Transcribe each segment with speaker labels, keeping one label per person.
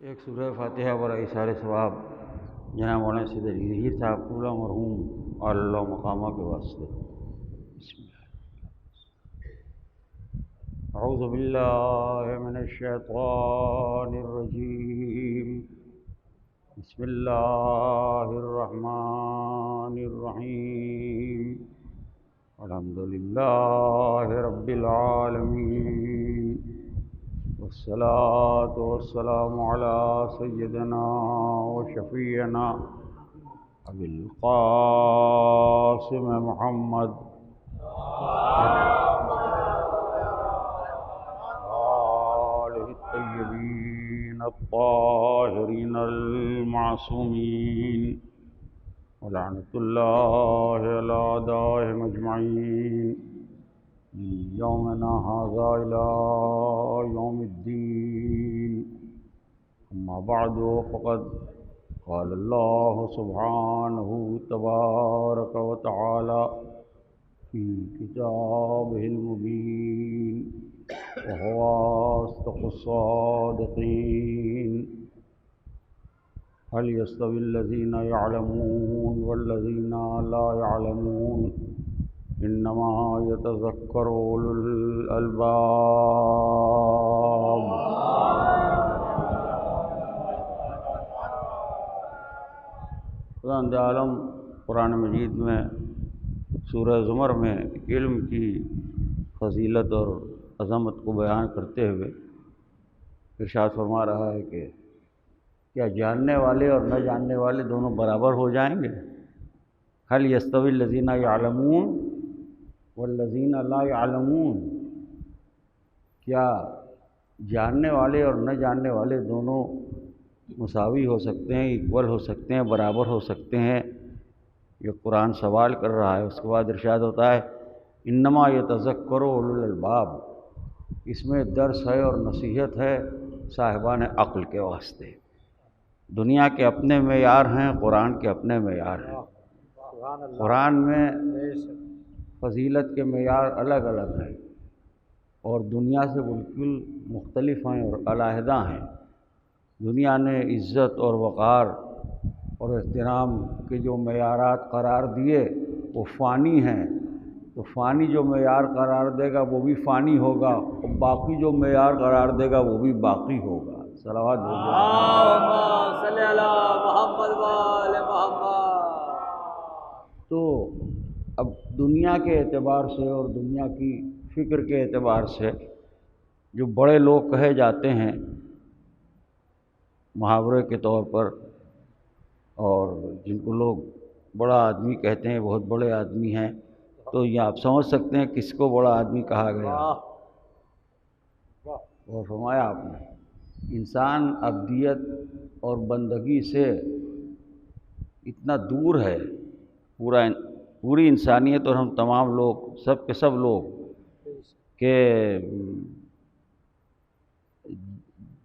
Speaker 1: ایک سورہ فاتحہ برا اثار ثواب جناب مولانا سید علی ظہیر صاحب پورا مرحوم اللہ مقامہ کے واسطے۔ بسم اللہ۔ اعوذ باللہ من الشیطان الرجیم، بسم اللہ الرحمن الرحیم، الحمد للہ رب العالمین، والصلاة والسلام على سيدنا وشفيعنا أبي القاسم محمد آله الطيبين الطاهرين المعصومين، ولعنة الله على أعدائهم أجمعين من يومنا هذا إلى يوم الدين. أما بعد فقد قال الله سبحانه تبارك وتعالى في كتابه المبين وهو أصدق الصادقين: هل يستوي الذين يعلمون والذين لا يعلمون انما يتذكر اولو الالباب. خداوند عالم قرآن مجید میں سورہ زمر میں علم کی فضیلت اور عظمت کو بیان کرتے ہوئے ارشاد فرما رہا ہے کہ کیا جاننے والے اور نہ جاننے والے دونوں برابر ہو جائیں گے؟ هل يستوي الذين يعلمون والذین لا يعلمون، کیا جاننے والے اور نہ جاننے والے دونوں مساوی ہو سکتے ہیں، ایکول ہو سکتے ہیں، برابر ہو سکتے ہیں؟ یہ قرآن سوال کر رہا ہے۔ اس کے بعد ارشاد ہوتا ہے انما یتذکر اولو الالباب، اس میں درس ہے اور نصیحت ہے صاحبان عقل کے واسطے۔ دنیا کے اپنے معیار ہیں، قرآن کے اپنے معیار ہیں۔ قرآن میں فضیلت کے معیار الگ الگ ہیں اور دنیا سے بالکل مختلف ہیں اور علیحدہ ہیں۔ دنیا نے عزت اور وقار اور احترام کے جو معیارات قرار دیے وہ فانی ہیں، تو فانی جو معیار قرار دے گا وہ بھی فانی ہوگا، اور باقی جو معیار قرار دے گا وہ بھی باقی ہوگا۔ صلوات
Speaker 2: اللہم صلی علی محمد و آل محمد۔
Speaker 1: تو اب دنیا کے اعتبار سے اور دنیا کی فکر کے اعتبار سے جو بڑے لوگ کہے جاتے ہیں محاورے کے طور پر، اور جن کو لوگ بڑا آدمی کہتے ہیں، بہت بڑے آدمی ہیں، تو یہ آپ سمجھ سکتے ہیں کس کو بڑا آدمی کہا گیا۔ اور فرمایا آپ نے انسان عبدیت اور بندگی سے اتنا دور ہے، پوری انسانیت اور ہم تمام لوگ، سب کے سب لوگ، کہ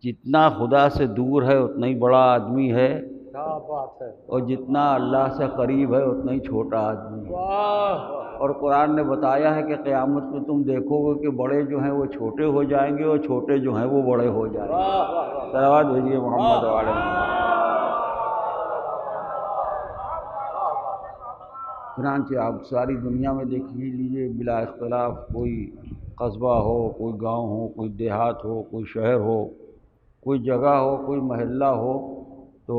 Speaker 1: جتنا خدا سے دور ہے اتنا ہی بڑا آدمی ہے،
Speaker 2: کیا بات ہے،
Speaker 1: اور جتنا اللہ سے قریب ہے اتنا ہی چھوٹا آدمی ہے۔
Speaker 2: واہ،
Speaker 1: اور قرآن نے بتایا ہے کہ قیامت میں تم دیکھو گے کہ بڑے جو ہیں وہ چھوٹے ہو جائیں گے اور چھوٹے جو ہیں وہ بڑے ہو جائیں گے۔
Speaker 2: واہ واہ واہ،
Speaker 1: صلوات بھیجیے محمد وعلی محمد۔ چنانچہ آپ ساری دنیا میں دیکھ لیجیے، بلا اختلاف کوئی قصبہ ہو، کوئی گاؤں ہو، کوئی دیہات ہو، کوئی شہر ہو، کوئی جگہ ہو، کوئی محلہ ہو، تو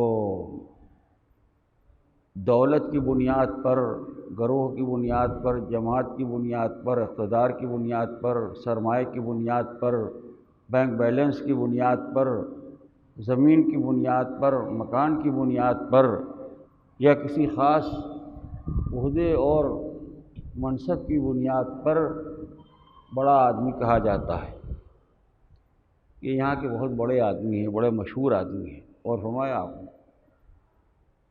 Speaker 1: دولت کی بنیاد پر، گروہ کی بنیاد پر، جماعت کی بنیاد پر، اقتدار کی بنیاد پر، سرمایہ کی بنیاد پر، بینک بیلنس کی بنیاد پر، زمین کی بنیاد پر، مکان کی بنیاد پر، یا کسی خاص عہدے اور منصب کی بنیاد پر بڑا آدمی کہا جاتا ہے۔ یہ یہاں کے بہت بڑے آدمی ہیں، بڑے مشہور آدمی ہیں۔ اور فرمایا آپ نے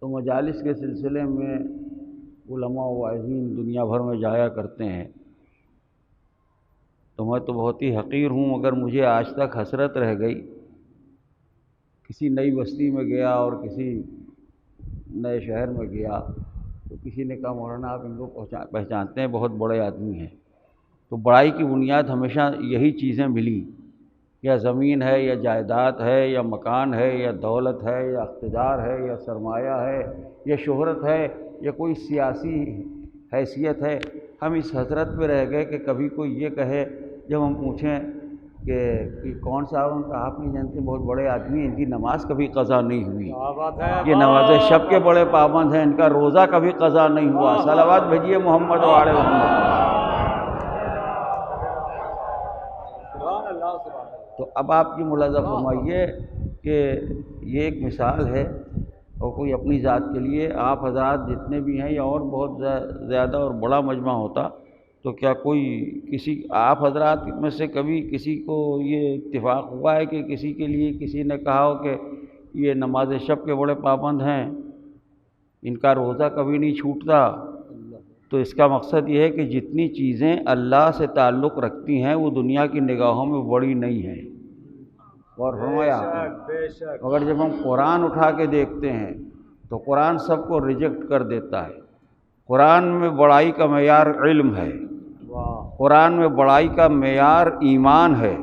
Speaker 1: تو مجالس کے سلسلے میں علماء و واعظین دنیا بھر میں جایا کرتے ہیں، تو میں تو بہت ہی حقیر ہوں، مگر مجھے آج تک حسرت رہ گئی۔ کسی نئی بستی میں گیا اور کسی نئے شہر میں گیا تو کسی نے کہا مولانا آپ ان کو پہچانتے ہیں، بہت بڑے آدمی ہیں۔ تو بڑائی کی بنیاد ہمیشہ یہی چیزیں ملی یا زمین ہے یا جائیداد ہے یا مکان ہے یا دولت ہے یا اقتدار ہے یا سرمایہ ہے یا شہرت ہے یا کوئی سیاسی حیثیت ہے، ہم اس حسرت میں رہ گئے کہ کبھی کوئی یہ کہے، جب ہم پوچھیں کہ کون صاحب، ان کا آپ نہیں جانتے، بہت بڑے آدمی ہیں، ان کی نماز کبھی قضا نہیں ہوئی،
Speaker 2: کیا بات ہے،
Speaker 1: یہ نماز شب کے بڑے پابند ہیں، ان کا روزہ کبھی قضا نہیں ہوا، صلوات بھیجیے محمد و آل محمد۔
Speaker 2: سبحان اللہ سبحان اللہ۔
Speaker 1: تو اب آپ یہ ملاحظہ فرمائیے کہ یہ ایک مثال ہے، اور کوئی اپنی ذات کے لیے آپ حضرات جتنے بھی ہیں یا اور بہت زیادہ اور بڑا مجمع ہوتا تو کیا کوئی کسی آپ حضرات میں سے کبھی کسی کو یہ اتفاق ہوا ہے کہ کسی کے لیے کسی نے کہا ہو کہ یہ نماز شب کے بڑے پابند ہیں، ان کا روزہ کبھی نہیں چھوٹتا؟ تو اس کا مقصد یہ ہے کہ جتنی چیزیں اللہ سے تعلق رکھتی ہیں وہ دنیا کی نگاہوں میں بڑی نہیں ہیں۔ اور فرمایا
Speaker 2: بے شک
Speaker 1: اگر جب ہم قرآن اٹھا کے دیکھتے ہیں تو قرآن سب کو ریجیکٹ کر دیتا ہے۔ قرآن میں بڑائی کا معیار علم ہے،
Speaker 2: واہ،
Speaker 1: قرآن میں بڑائی کا معیار ایمان ہے،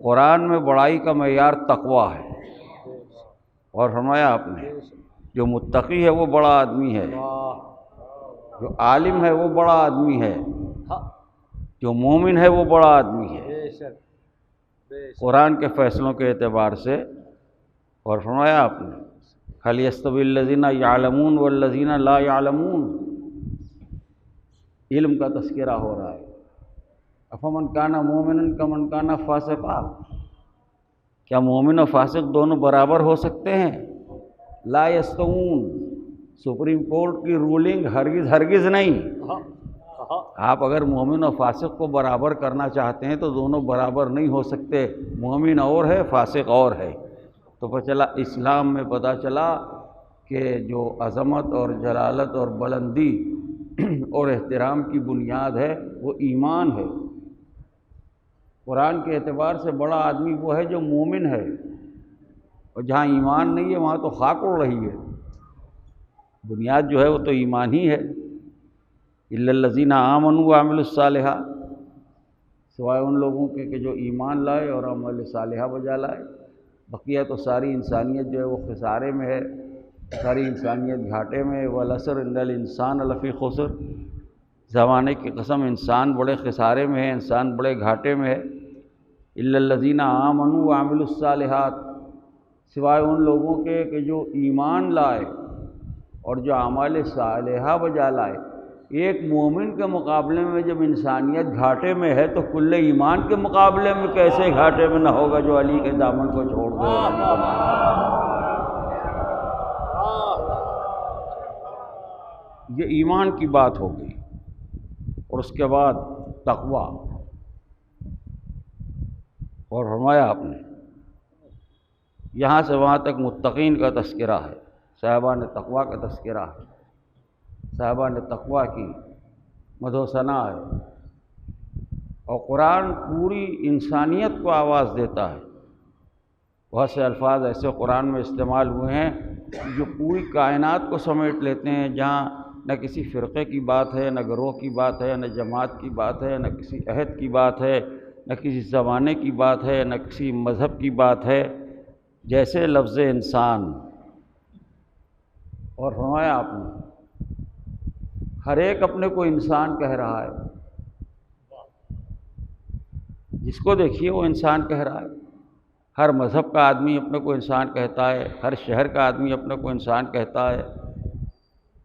Speaker 1: قرآن میں بڑائی کا معیار تقویٰ ہے۔ اور فرمایا آپ نے جو متقی ہے وہ بڑا آدمی ہے،
Speaker 2: واہ،
Speaker 1: جو عالم ہے وہ بڑا آدمی ہے،
Speaker 2: ہاں،
Speaker 1: جو مومن ہے وہ بڑا آدمی ہے
Speaker 2: بے شک بے شک،
Speaker 1: قرآن کے فیصلوں کے اعتبار سے۔ اور فرمایا آپ نے هل يستوي الذين يعلمون والذين لا يعلمون، علم کا تذکرہ ہو رہا ہے۔ افمن کان مومنا کمن کان فاسقا، کیا مومن و فاسق دونوں برابر ہو سکتے ہیں؟ لا یستوون، سپریم کورٹ کی رولنگ ہرگز ہرگز نہیں۔
Speaker 2: ہاں ہاں،
Speaker 1: آپ اگر مومن و فاسق کو برابر کرنا چاہتے ہیں تو دونوں برابر نہیں ہو سکتے، مومن اور ہے فاسق اور ہے۔ تو پتہ چلا اسلام میں پتہ چلا کہ جو عظمت اور جلالت اور بلندی اور احترام کی بنیاد ہے وہ ایمان ہے۔ قرآن کے اعتبار سے بڑا آدمی وہ ہے جو مومن ہے، اور جہاں ایمان نہیں ہے وہاں تو خاک اڑ رہی ہے۔ بنیاد جو ہے وہ تو ایمان ہی ہے۔ الا الذین آمنوا وعملوا الصالحات، سوائے ان لوگوں کے کہ جو ایمان لائے اور عمل صالحہ بجا لائے، بقیہ تو ساری انسانیت جو ہے وہ خسارے میں ہے، ساری انسانیت گھاٹے میں ہے۔ والعصر ان الانسان لفی خسر، زمانے کی قسم انسان بڑے خسارے میں ہے، انسان بڑے گھاٹے میں ہے۔ الا الذین آمنوا وعملوا الصالحات، سوائے ان لوگوں کے کہ جو ایمان لائے اور جو اعمال صالحہ بجا لائے۔ ایک مومن کے مقابلے میں جب انسانیت گھاٹے میں ہے تو کل ایمان کے مقابلے میں کیسے گھاٹے میں نہ ہوگا جو علی کے دامن کو چھوڑ دے۔ یہ ایمان کی بات ہو گئی، اور اس کے بعد تقویٰ۔ اور فرمایا آپ نے یہاں سے وہاں تک متقین کا تذکرہ ہے، صاحبان تقویٰ کا تذکرہ ہے، صاحبان تقویٰ کی مدح و ثنا ہے۔ اور قرآن پوری انسانیت کو آواز دیتا ہے۔ بہت سے الفاظ ایسے قرآن میں استعمال ہوئے ہیں جو پوری کائنات کو سمیٹ لیتے ہیں، جہاں نہ کسی فرقے کی بات ہے، نہ گروہ کی بات ہے، نہ جماعت کی بات ہے، نہ کسی عہد کی بات ہے، نہ کسی زمانے کی بات ہے، نہ کسی مذہب کی بات ہے، جیسے لفظ انسان۔ اور فرمایا آپ نے ہر ایک اپنے کو انسان کہہ رہا ہے، جس کو دیکھیے وہ انسان کہہ رہا ہے۔ ہر مذہب کا آدمی اپنے کو انسان کہتا ہے، ہر شہر کا آدمی اپنے کو انسان کہتا ہے،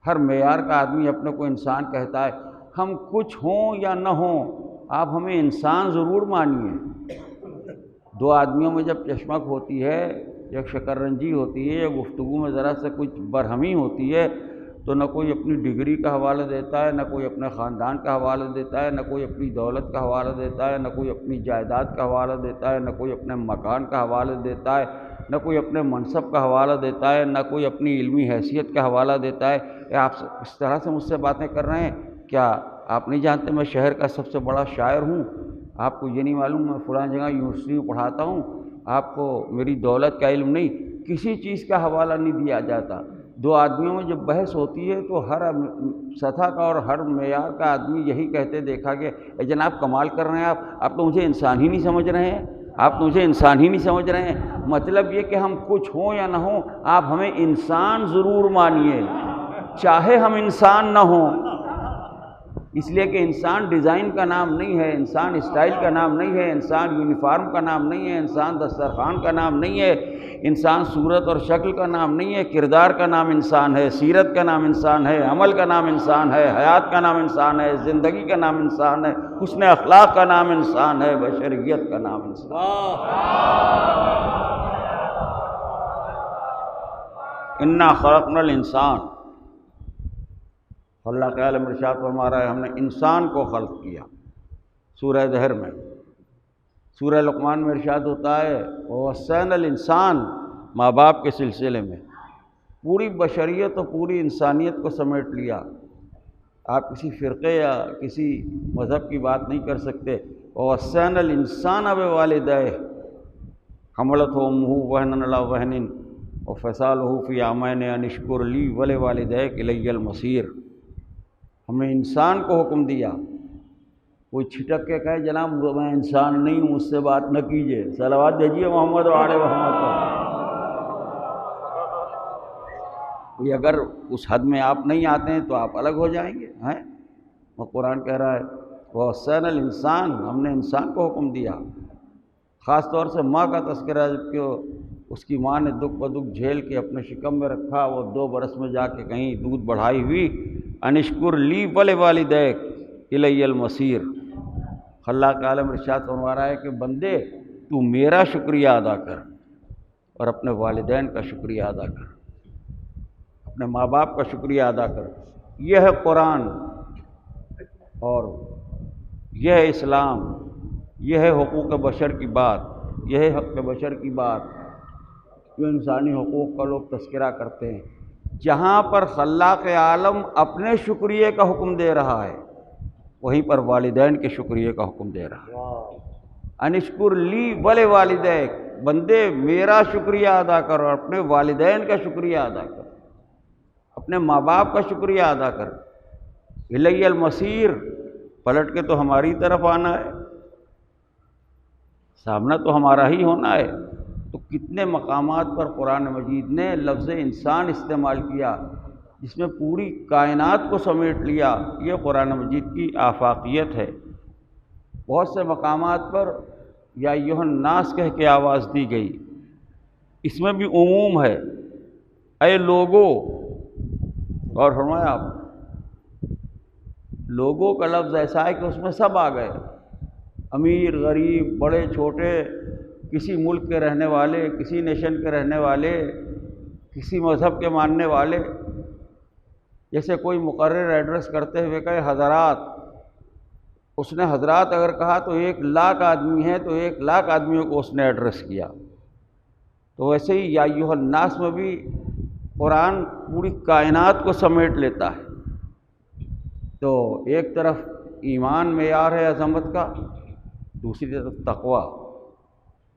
Speaker 1: ہر معیار کا آدمی اپنے کو انسان کہتا ہے۔ ہم کچھ ہوں یا نہ ہوں، آپ ہمیں انسان ضرور مانیے۔ دو آدمیوں میں جب چشمک ہوتی ہے یا شکر رنجی ہوتی ہے یا گفتگو میں ذرا سے کچھ برہمی ہوتی ہے تو نہ کوئی اپنی ڈگری کا حوالہ دیتا ہے، نہ کوئی اپنے خاندان کا حوالہ دیتا ہے، نہ کوئی اپنی دولت کا حوالہ دیتا ہے، نہ کوئی اپنی جائیداد کا حوالہ دیتا ہے، نہ کوئی اپنے مکان کا حوالہ دیتا ہے، نہ کوئی اپنے منصب کا حوالہ دیتا ہے، نہ کوئی اپنی علمی حیثیت کا حوالہ دیتا ہے۔ آپ اس طرح سے مجھ سے باتیں کر رہے ہیں، کیا آپ نہیں جانتے میں شہر کا سب سے بڑا شاعر ہوں؟ آپ کو یہ نہیں معلوم میں فلاں جگہ یونیورسٹی میں پڑھاتا ہوں؟ آپ کو میری دولت کا علم نہیں؟ کسی چیز کا حوالہ نہیں دیا جاتا۔ دو آدمیوں میں جب بحث ہوتی ہے تو ہر سطح کا اور ہر معیار کا آدمی یہی کہتے دیکھا کہ اے جناب کمال کر رہے ہیں آپ تو مجھے انسان ہی نہیں سمجھ رہے ہیں۔ آپ مجھے انسان ہی نہیں سمجھ رہے ہیں۔ مطلب یہ کہ ہم کچھ ہوں یا نہ ہوں، آپ ہمیں انسان ضرور مانیے، چاہے ہم انسان نہ ہوں۔ اس لیے کہ انسان ڈیزائن کا نام نہیں ہے، انسان اسٹائل کا نام نہیں ہے، انسان یونیفارم کا نام نہیں ہے، انسان دسترخوان کا نام نہیں ہے، انسان صورت اور شکل کا نام نہیں ہے، کردار کا نام انسان ہے، سیرت کا نام انسان ہے، عمل کا نام انسان ہے، حیات کا نام انسان ہے، زندگی کا نام انسان ہے، حسن اخلاق کا نام انسان ہے، بشریت کا نام انسان ہے۔ انا خلقنا الانسان، اللہ تعالیٰ ارشاد فرما رہا ہے ہم نے انسان کو خلق کیا۔ سورہ دہر میں، سورہ لقمان میں ارشاد ہوتا ہے وَوَصَّيْنَا الْإِنسَانَ، ماں باپ کے سلسلے میں پوری بشریت اور پوری انسانیت کو سمیٹ لیا۔ آپ کسی فرقے یا کسی مذہب کی بات نہیں کر سکتے۔ وَوَصَّيْنَا الْإِنسَانَ بِوَالِدَيْهِ حَمَلَتْهُ أُمُّهُ وَهْنًا عَلَىٰ وَهْنٍ وَفِصَالُهُ فِي عَامَيْنِ أَنِ اشْكُرْ لِي وَلِوَالِدَيْكَ إِلَيَّ الْمَصِيرُ۔ ہم نے انسان کو حکم دیا۔ کوئی چھٹک کے کہے جناب میں انسان نہیں ہوں، مجھ سے بات نہ کیجیے، صلوات بھیجیے محمد و آل محمد پر۔ اگر اس حد میں آپ نہیں آتے ہیں تو آپ الگ ہو جائیں گے ہیں۔ وہ قرآن کہہ رہا ہے وَوَصَّيْنَا الْإِنسَانَ، ہم نے انسان کو حکم دیا۔ خاص طور سے ماں کا تذکرہ، جب کہ اس کی ماں نے دکھ بدکھ جھیل کے اپنے شکم میں رکھا، وہ 2 برس میں جا کے کہیں دودھ بڑھائی ہوئی۔ انشکر لی ولوالدیک الی المصیر، اللہ کا عالم ارشاد فرما رہا ہے کہ بندے تو میرا شکریہ ادا کر اور اپنے والدین کا شکریہ ادا کر، اپنے ماں باپ کا شکریہ ادا کر۔ یہ ہے قرآن اور یہ ہے اسلام، یہ ہے حقوق بشر کی بات، یہ ہے حق بشر کی بات، جو انسانی حقوق کا لوگ تذکرہ کرتے ہیں۔ جہاں پر خلاق عالم اپنے شکریہ کا حکم دے رہا ہے، وہیں پر والدین کے شکریہ کا حکم دے رہا ہے۔ انشکر لی ولوالدیک، بندے میرا شکریہ ادا کر اور اپنے والدین کا شکریہ ادا کر، اپنے ماں باپ کا شکریہ ادا کر۔ الی المصیر، پلٹ کے تو ہماری طرف آنا ہے، سامنا تو ہمارا ہی ہونا ہے۔ تو کتنے مقامات پر قرآن مجید نے لفظ انسان استعمال کیا، جس میں پوری کائنات کو سمیٹ لیا۔ یہ قرآن مجید کی آفاقیت ہے۔ بہت سے مقامات پر یا ایھا الناس کہہ کے آواز دی گئی، اس میں بھی عموم ہے، اے لوگو۔ اور فرمایا آپ لوگوں کا لفظ ایسا ہے کہ اس میں سب آ گئے، امیر غریب بڑے چھوٹے، کسی ملک کے رہنے والے، کسی نیشن کے رہنے والے، کسی مذہب کے ماننے والے۔ جیسے کوئی مقرر ایڈریس کرتے ہوئے کہے حضرات، اس نے حضرات اگر کہا تو 1,00,000 آدمی ہے تو 1,00,000 آدمیوں کو اس نے ایڈریس کیا۔ تو ویسے ہی یا ایھا الناس میں بھی قرآن پوری کائنات کو سمیٹ لیتا ہے۔ تو ایک طرف ایمان معیار ہے عظمت کا، دوسری طرف تقویٰ،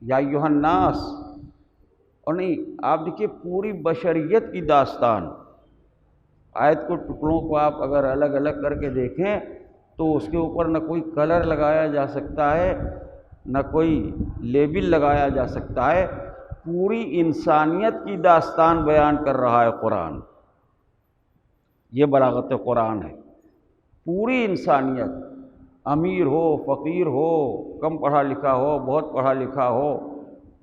Speaker 1: یا ایھا الناس۔ اور نہیں، آپ دیکھیے پوری بشریت کی داستان، آیت کو ٹکڑوں کو آپ اگر الگ الگ کر کے دیکھیں تو اس کے اوپر نہ کوئی کلر لگایا جا سکتا ہے، نہ کوئی لیبل لگایا جا سکتا ہے۔ پوری انسانیت کی داستان بیان کر رہا ہے قرآن۔ یہ بلاغت قرآن ہے۔ پوری انسانیت، امیر ہو، فقیر ہو، کم پڑھا لکھا ہو، بہت پڑھا لکھا ہو،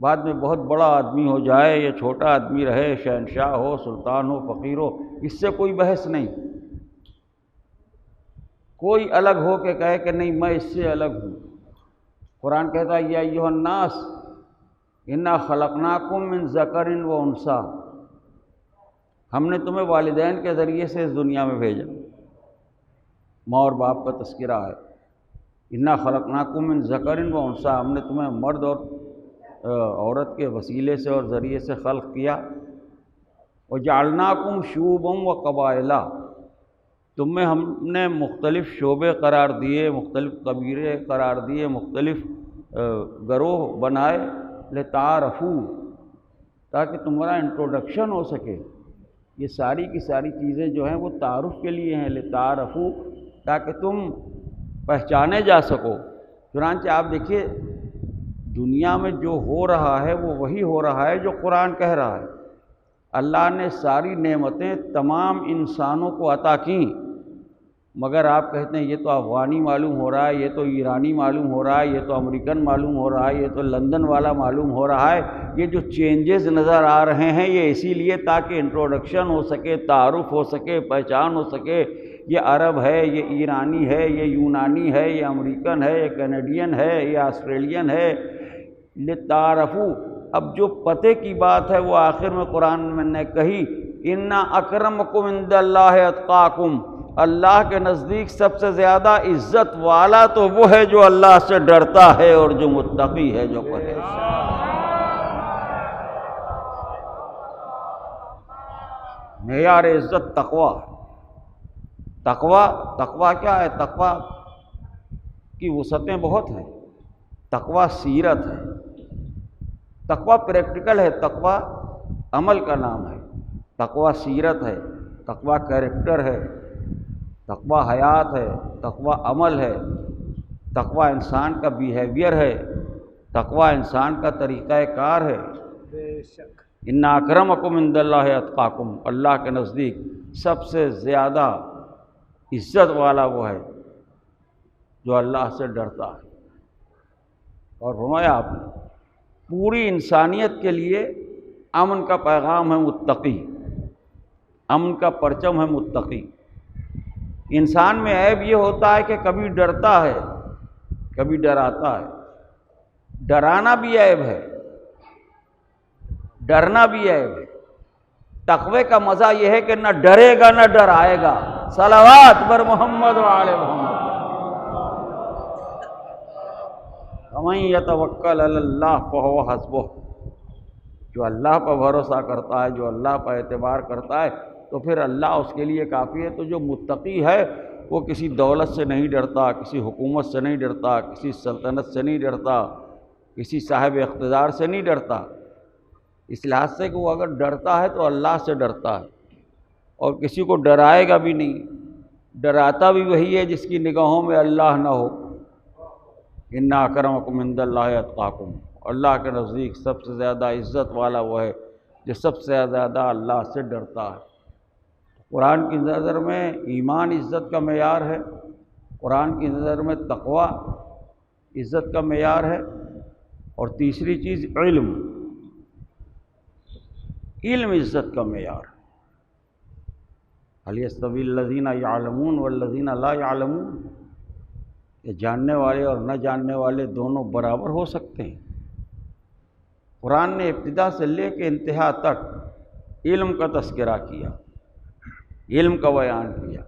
Speaker 1: بعد میں بہت بڑا آدمی ہو جائے یا چھوٹا آدمی رہے، شہنشاہ ہو، سلطان ہو، فقیر ہو، اس سے کوئی بحث نہیں۔ کوئی الگ ہو کے کہے کہ نہیں میں اس سے الگ ہوں۔ قرآن کہتا ہے یا ایھا الناس انا خلقناکم من ذکر و انثی، ہم نے تمہیں والدین کے ذریعے سے اس دنیا میں بھیجا۔ ماں اور باپ کا تذکرہ ہے۔ انا خلقناکم من ذکر و انثی، ہم نے تمہیں مرد اور عورت کے وسیلے سے اور ذریعے سے خلق کیا۔ وجعلناکم شعوبا و قبائل، تم میں ہم نے مختلف شعبے قرار دیے، مختلف قبیلے قرار دیے، مختلف گروہ بنائے، لتعارفوا، تاکہ تمہارا انٹروڈکشن ہو سکے۔ یہ ساری کی ساری چیزیں جو ہیں وہ تعارف کے لیے ہیں، لتعارفوا، تاکہ تم پہچانے جا سکو۔ چنانچہ آپ دیکھیے دنیا میں جو ہو رہا ہے وہ وہی ہو رہا ہے جو قرآن کہہ رہا ہے۔ اللہ نے ساری نعمتیں تمام انسانوں کو عطا کیں، مگر آپ کہتے ہیں یہ تو افغانی معلوم ہو رہا ہے، یہ تو ایرانی معلوم ہو رہا ہے، یہ تو امریکن معلوم ہو رہا ہے، یہ تو لندن والا معلوم ہو رہا ہے۔ یہ جو چینجز نظر آ رہے ہیں یہ اسی لیے تاکہ انٹروڈکشن ہو سکے، تعارف ہو سکے، پہچان ہو سکے، یہ عرب ہے، یہ ایرانی ہے، یہ یونانی ہے، یہ امریکن ہے، یہ کینیڈین ہے، یہ آسٹریلین ہے، لتعارفوا۔ اب جو پتے کی بات ہے وہ آخر میں قرآن میں نے کہی، ان اکرمکم عند اللہ اتقاکم، اللہ کے نزدیک سب سے زیادہ عزت والا تو وہ ہے جو اللہ سے ڈرتا ہے اور جو متقی ہے، جو پرہیزگار۔ معیار عزت تقوی۔ تقوی کیا ہے؟ تقوی کی وسعتیں بہت ہیں۔ تقوی سیرت ہے، تقوی پریکٹیکل ہے، تقوی عمل کا نام ہے، تقوی سیرت ہے، تقوی کیریکٹر ہے، تقوی حیات ہے، تقوی عمل ہے، تقوی انسان کا بیہیویئر ہے، تقوی انسان کا طریقہ کار ہے۔
Speaker 2: بے شک۔
Speaker 1: ان اکرمکم عند اللہ اتقاکم، اللہ کے نزدیک سب سے زیادہ عزت والا وہ ہے جو اللہ سے ڈرتا ہے۔ اور فرمایا آپ نے پوری انسانیت کے لیے امن کا پیغام ہے متقی، امن کا پرچم ہے متقی۔ انسان میں عیب یہ ہوتا ہے کہ کبھی ڈرتا ہے، کبھی ڈراتا ہے۔ ڈرانا بھی عیب ہے، ڈرنا بھی عیب ہے۔ تقوی کا مزہ یہ ہے کہ نہ ڈرے گا نہ ڈرائے گا۔ صلوات بر محمد وعلی محمد۔ ومن یتوکل علی اللہ فہو حسبہ، جو اللہ پر بھروسہ کرتا ہے، جو اللہ پر اعتبار کرتا ہے تو پھر اللہ اس کے لیے کافی ہے۔ تو جو متقی ہے وہ کسی دولت سے نہیں ڈرتا، کسی حکومت سے نہیں ڈرتا، کسی سلطنت سے نہیں ڈرتا، کسی صاحب اقتدار سے نہیں ڈرتا۔ اس لحاظ سے کہ وہ اگر ڈرتا ہے تو اللہ سے ڈرتا ہے، اور کسی کو ڈرائے گا بھی نہیں۔ ڈراتا بھی وہی ہے جس کی نگاہوں میں اللہ نہ ہو۔ ان اکرمکم عند اللہ اتقاکم، اللہ کے نزدیک سب سے زیادہ عزت والا وہ ہے جو سب سے زیادہ اللہ سے ڈرتا ہے۔ قرآن کی نظر میں ایمان عزت کا معیار ہے، قرآن کی نظر میں تقوی عزت کا معیار ہے، اور تیسری چیز علم، علم عزت کا معیار ہے۔ هل يستوي الذين يعلمون والذين لا يعلمون، کہ جاننے والے اور نہ جاننے والے دونوں برابر ہو سکتے ہیں۔ قرآن نے ابتدا سے لے کے انتہا تک علم کا تذکرہ کیا، علم کا بیان کیا،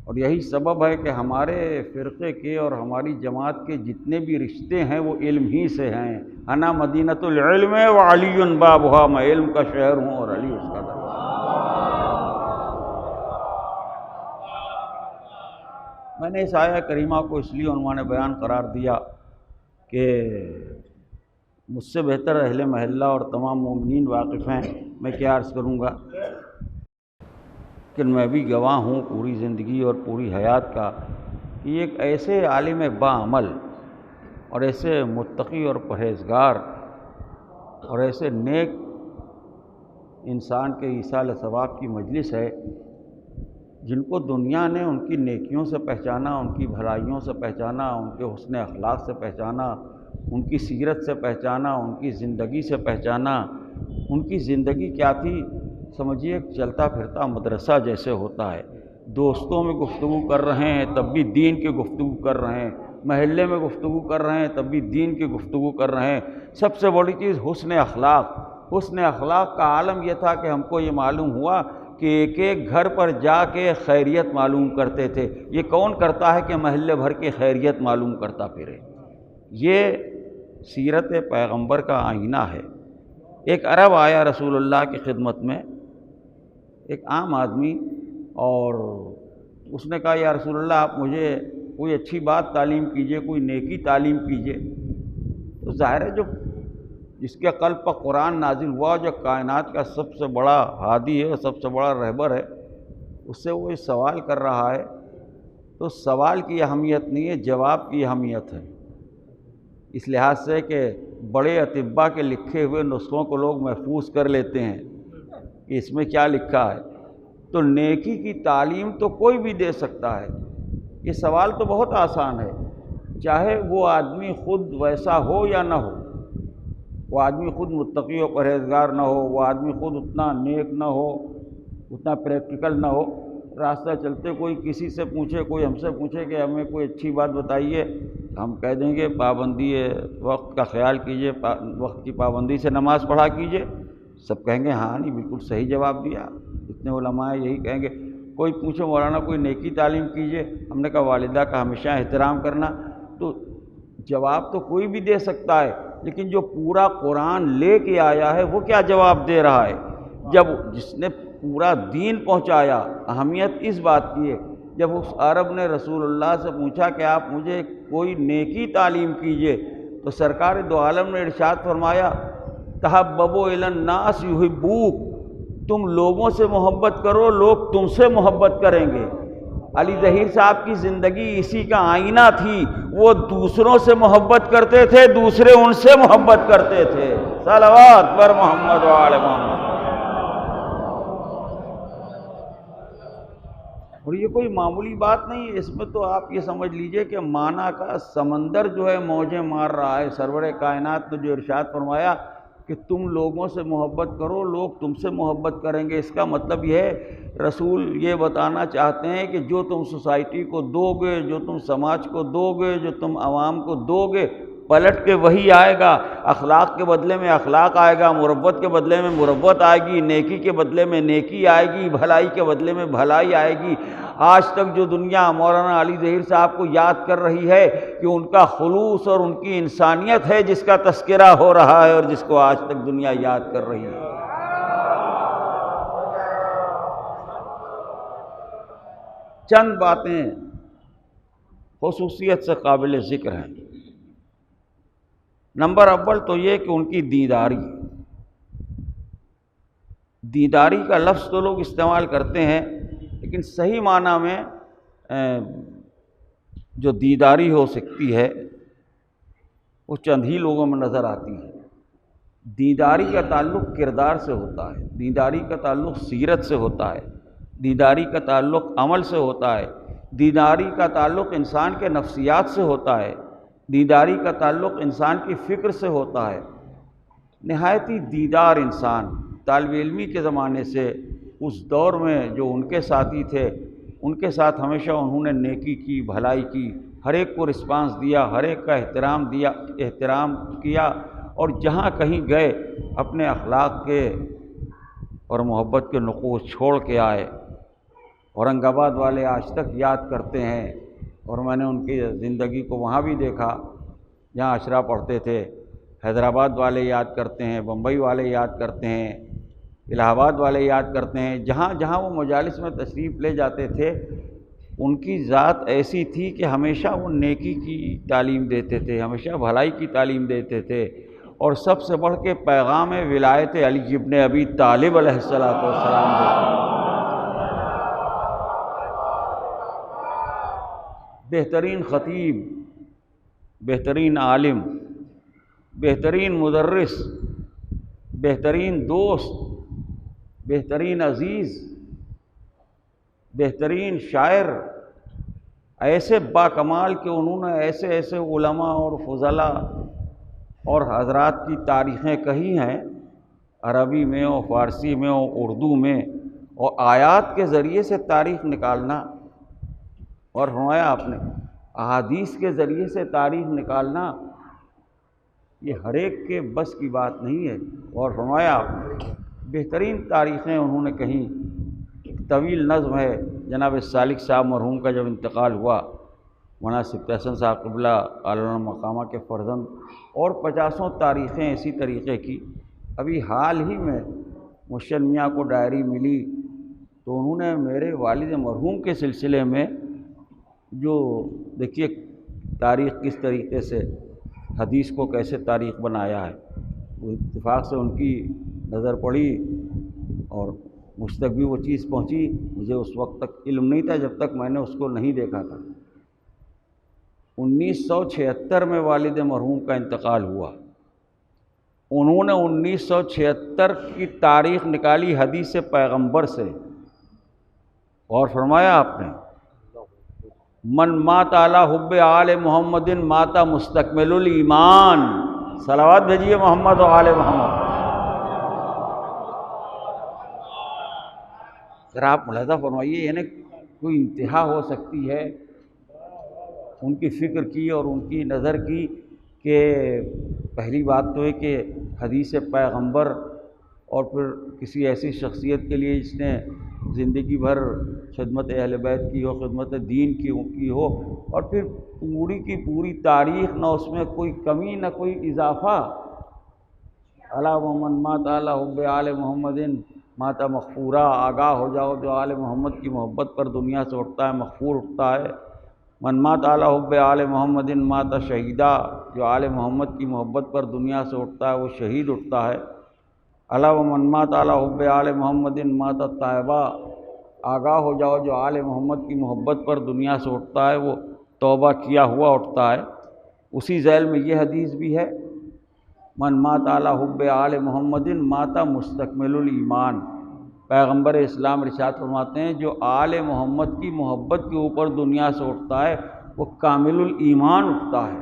Speaker 1: اور یہی سبب ہے کہ ہمارے فرقے کے اور ہماری جماعت کے جتنے بھی رشتے ہیں وہ علم ہی سے ہیں۔ انا مدینۃ العلم وعلی بابھا، میں علم کا شہر ہوں اور علی اس کا دروازہ۔ میں نے اس آیہ کریمہ کو اس لیے عنوان بیان قرار دیا کہ مجھ سے بہتر اہل محلہ اور تمام مومنین واقف ہیں۔ میں کیا عرض کروں گا، کہ میں بھی گواہ ہوں پوری زندگی اور پوری حیات کا کہ ایک ایسے عالم باعمل اور ایسے متقی اور پرہیزگار اور ایسے نیک انسان کے ایصال ثواب کی مجلس ہے جن کو دنیا نے ان کی نیکیوں سے پہچانا، ان کی بھلائیوں سے پہچانا، ان کے حسن اخلاق سے پہچانا، ان کی سیرت سے پہچانا، ان کی زندگی سے پہچانا۔ ان کی زندگی کیا تھی؟ سمجھیے ایک چلتا پھرتا مدرسہ جیسے ہوتا ہے۔ دوستوں میں گفتگو کر رہے ہیں تب بھی دین کی گفتگو کر رہے ہیں، محلے میں گفتگو کر رہے ہیں تب بھی دین کی گفتگو کر رہے ہیں۔ سب سے بڑی چیز حسن اخلاق۔ حسن اخلاق کا عالم یہ تھا کہ ہم کو یہ معلوم ہوا کہ ایک ایک گھر پر جا کے خیریت معلوم کرتے تھے۔ یہ کون کرتا ہے کہ محلے بھر کی خیریت معلوم کرتا پھرے؟ یہ سیرت پیغمبر کا آئینہ ہے۔ ایک عرب آیا رسول اللہ کی خدمت میں، ایک عام آدمی، اور اس نے کہا یا رسول اللہ آپ مجھے کوئی اچھی بات تعلیم کیجئے، کوئی نیکی تعلیم کیجئے۔ تو ظاہر ہے جو جس کے قلب پر قرآن نازل ہوا، جو کائنات کا سب سے بڑا ہادی ہے، سب سے بڑا رہبر ہے، اس سے وہ سوال کر رہا ہے، تو سوال کی اہمیت نہیں ہے، جواب کی اہمیت ہے۔ اس لحاظ سے کہ بڑے اطباء کے لکھے ہوئے نسخوں کو لوگ محفوظ کر لیتے ہیں کہ اس میں کیا لکھا ہے۔ تو نیکی کی تعلیم تو کوئی بھی دے سکتا ہے۔ یہ سوال تو بہت آسان ہے، چاہے وہ آدمی خود ویسا ہو یا نہ ہو، وہ آدمی خود متقی و پرہیزگار نہ ہو، وہ آدمی خود اتنا نیک نہ ہو، اتنا پریکٹیکل نہ ہو، راستہ چلتے کوئی کسی سے پوچھے، کوئی ہم سے پوچھے کہ ہمیں کوئی اچھی بات بتائیے، ہم کہہ دیں گے پابندی وقت کا خیال کیجئے، وقت کی پابندی سے نماز پڑھا کیجئے، سب کہیں گے ہاں نہیں بالکل صحیح جواب دیا، اتنے علماء یہی کہیں گے۔ کوئی پوچھے مولانا کوئی نیکی تعلیم کیجئے، ہم نے کہا والدہ کا ہمیشہ احترام کرنا، تو جواب تو کوئی بھی دے سکتا ہے، لیکن جو پورا قرآن لے کے آیا ہے وہ کیا جواب دے رہا ہے؟ جب جس نے پورا دین پہنچایا، اہمیت اس بات کی ہے، جب اس عرب نے رسول اللہ سے پوچھا کہ آپ مجھے کوئی نیکی تعلیم کیجئے، تو سرکار دو عالم نے ارشاد فرمایا تحببوا الی الناس یحبوک، تم لوگوں سے محبت کرو، لوگ تم سے محبت کریں گے۔ علی ظہیر صاحب کی زندگی اسی کا آئینہ تھی، وہ دوسروں سے محبت کرتے تھے، دوسرے ان سے محبت کرتے تھے۔ صلوات بر محمد و آل محمد۔ اور یہ کوئی معمولی بات نہیں ہے، اس میں تو آپ یہ سمجھ لیجئے کہ معنی کا سمندر جو ہے موجیں مار رہا ہے۔ سرور کائنات نے جو ارشاد فرمایا کہ تم لوگوں سے محبت کرو، لوگ تم سے محبت کریں گے، اس کا مطلب یہ ہے رسول یہ بتانا چاہتے ہیں کہ جو تم سوسائٹی کو دو گے، جو تم سماج کو دو گے، جو تم عوام کو دو گے، پلٹ کے وہی آئے گا۔ اخلاق کے بدلے میں اخلاق آئے گا، مروت کے بدلے میں مروت آئے گی، نیکی کے بدلے میں نیکی آئے گی، بھلائی کے بدلے میں بھلائی آئے گی۔ آج تک جو دنیا مولانا علی ظہیر صاحب کو یاد کر رہی ہے کہ ان کا خلوص اور ان کی انسانیت ہے جس کا تذکرہ ہو رہا ہے، اور جس کو آج تک دنیا یاد کر رہی ہے۔ چند باتیں خصوصیت سے قابل ذکر ہیں۔ نمبر اول تو یہ کہ ان کی دینداری، دینداری کا لفظ تو لوگ استعمال کرتے ہیں، لیکن صحیح معنی میں جو دینداری ہو سکتی ہے وہ چند ہی لوگوں میں نظر آتی ہے۔ دینداری کا تعلق کردار سے ہوتا ہے، دینداری کا تعلق سیرت سے ہوتا ہے، دینداری کا تعلق عمل سے ہوتا ہے، دینداری کا تعلق انسان کے نفسیات سے ہوتا ہے، دینداری کا تعلق انسان کی فکر سے ہوتا ہے۔ نہایت ہی دیندار انسان طالب علمی کے زمانے سے اس دور میں جو ان کے ساتھی تھے، ان کے ساتھ ہمیشہ انہوں نے نیکی کی، بھلائی کی، ہر ایک کو رسپانس دیا، ہر ایک کا احترام کیا، اور جہاں کہیں گئے اپنے اخلاق کے اور محبت کے نقوش چھوڑ کے آئے۔ اورنگ آباد والے آج تک یاد کرتے ہیں، اور میں نے ان کی زندگی کو وہاں بھی دیکھا جہاں عشرہ پڑھتے تھے۔ حیدرآباد والے یاد کرتے ہیں، بمبئی والے یاد کرتے ہیں، الہ آباد والے یاد کرتے ہیں، جہاں جہاں وہ مجالس میں تشریف لے جاتے تھے، ان کی ذات ایسی تھی کہ ہمیشہ وہ نیکی کی تعلیم دیتے تھے، ہمیشہ بھلائی کی تعلیم دیتے تھے، اور سب سے بڑھ کے پیغام ولایت علی ابن ابی طالب علیہ السلام دیتے۔ بہترین خطیب، بہترین عالم، بہترین مدرس، بہترین دوست، بہترین عزیز، بہترین شاعر، ایسے باکمال کہ انہوں نے ایسے ایسے علماء اور فضلاء اور حضرات کی تاریخیں کہی ہیں، عربی میں اور فارسی میں اور اردو میں، اور آیات کے ذریعے سے تاریخ نکالنا، اور فرمایا آپ نے احادیث کے ذریعے سے تاریخ نکالنا یہ ہر ایک کے بس کی بات نہیں ہے۔ اور فرمایا آپ نے بہترین تاریخیں انہوں نے کہیں۔ ایک طویل نظم ہے جناب سالک صاحب مرحوم کا جب انتقال ہوا، مولانا صفت حسن صاحب قبلہ عالیہ مقامہ کے فرزند، اور 50 تاریخیں اسی طریقے کی۔ ابھی حال ہی میں محسن میاں کو ڈائری ملی تو انہوں نے میرے والد مرحوم کے سلسلے میں جو دیکھیے تاریخ کس طریقے سے، حدیث کو کیسے تاریخ بنایا ہے، وہ اتفاق سے ان کی نظر پڑی اور مجھ تک بھی وہ چیز پہنچی۔ مجھے اس وقت تک علم نہیں تھا جب تک میں نے اس کو نہیں دیکھا تھا۔ 1976 میں والد مرحوم کا انتقال ہوا۔ انہوں نے 1976 کی تاریخ نکالی حدیث پیغمبر سے، اور فرمایا آپ نے من مات علی حب آل محمد مات مستکمل الایمان۔ صلوات بھیجیے محمد و آل محمد۔ ذرا آپ ملاحظہ فرمائیے، یعنی کوئی انتہا ہو سکتی ہے ان کی فکر کی اور ان کی نظر کی کہ پہلی بات تو ہے کہ حدیث پیغمبر، اور پھر کسی ایسی شخصیت کے لیے جس نے زندگی بھر خدمت اہل بیت کی ہو، خدمت دین کی ہو، اور پھر پوری کی پوری تاریخ، نہ اس میں کوئی کمی نہ کوئی اضافہ۔ الا ومن مات علی حب آل محمد مات مغفورا، آگاہ ہو جاؤ جو آل محمد کی محبت پر دنیا سے اٹھتا ہے مغفور اٹھتا ہے۔ من مات علی حب آل محمد مات شہیدا، جو آل محمد کی محبت پر دنیا سے اٹھتا ہے وہ شہید اٹھتا ہے۔ الا ومن مات علی حب آل محمد مات تائبہ، آگاہ ہو جاؤ جو آل محمد کی محبت پر دنیا سے اٹھتا ہے وہ توبہ کیا ہوا اٹھتا ہے۔ اسی ذیل میں یہ حدیث بھی ہے من مات علی حب آل محمد مات مستکمل الایمان۔ پیغمبر اسلام ارشاد فرماتے ہیں جو آل محمد کی محبت کے اوپر دنیا سے اٹھتا ہے وہ کامل الایمان اٹھتا ہے۔